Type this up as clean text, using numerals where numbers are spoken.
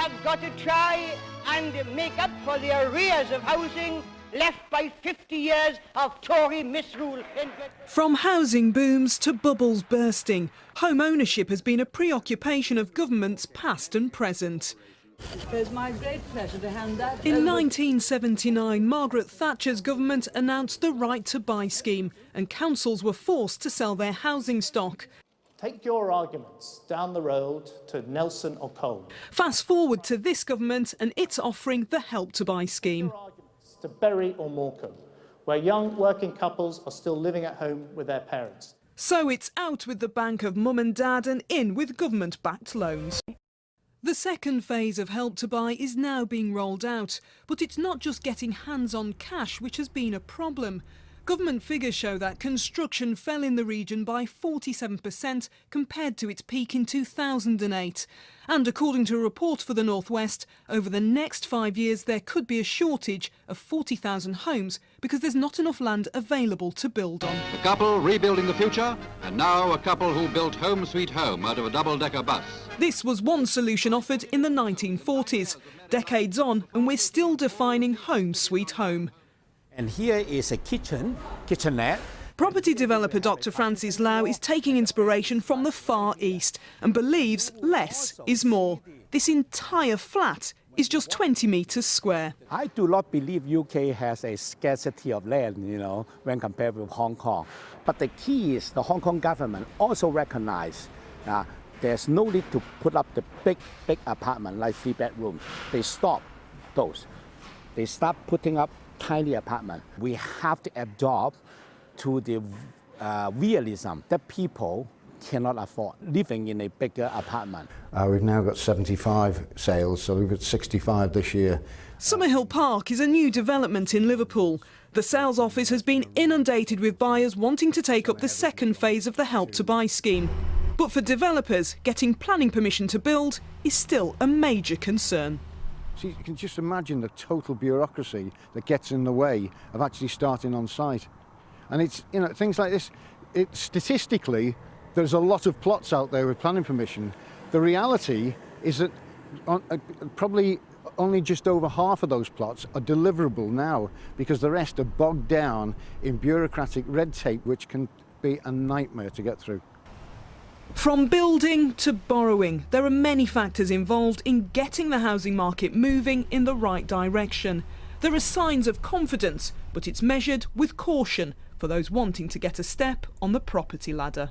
have got to try and make up for the arrears of housing left by 50 years of Tory misrule. From housing booms to bubbles bursting, home ownership has been a preoccupation of governments past and present. It's my great pleasure to hand that In 1979, Margaret Thatcher's government announced the Right to Buy scheme, and councils were forced to sell their housing stock. Take your arguments down the road to Nelson or Cole. Fast forward to this government and it's offering the Help to Buy scheme. To Bury or Morecambe, where young working couples are still living at home with their parents. So it's out with the bank of mum and dad and in with government-backed loans. The second phase of Help to Buy is now being rolled out, but it's not just getting hands on cash which has been a problem. Government figures show that construction fell in the region by 47% compared to its peak in 2008. And according to a report for the North West, over the next 5 years there could be a shortage of 40,000 homes because there's not enough land available to build on. A couple rebuilding the future, and now a couple who built Home Sweet Home out of a double-decker bus. This was one solution offered in the 1940s. Decades on, and we're still defining Home Sweet Home. And here is a kitchenette. Property developer Dr. Francis Lau is taking inspiration from the Far East and believes less is more. This entire flat is just 20 metres square. I do not believe UK has a scarcity of land, when compared with Hong Kong. But the key is the Hong Kong government also recognize there's no need to put up the big apartment like 3 bedrooms. They stop those. They start putting up tiny apartment. We have to adopt to the realism that people cannot afford living in a bigger apartment. We've now got 75 sales, so we've got 65 this year. Summerhill Park is a new development in Liverpool. The sales office has been inundated with buyers wanting to take up the second phase of the Help to Buy scheme. But for developers, getting planning permission to build is still a major concern. So you can just imagine the total bureaucracy that gets in the way of actually starting on site. And it's, things like this, statistically, there's a lot of plots out there with planning permission. The reality is that probably only just over half of those plots are deliverable now because the rest are bogged down in bureaucratic red tape, which can be a nightmare to get through. From building to borrowing, there are many factors involved in getting the housing market moving in the right direction. There are signs of confidence, but it's measured with caution for those wanting to get a step on the property ladder.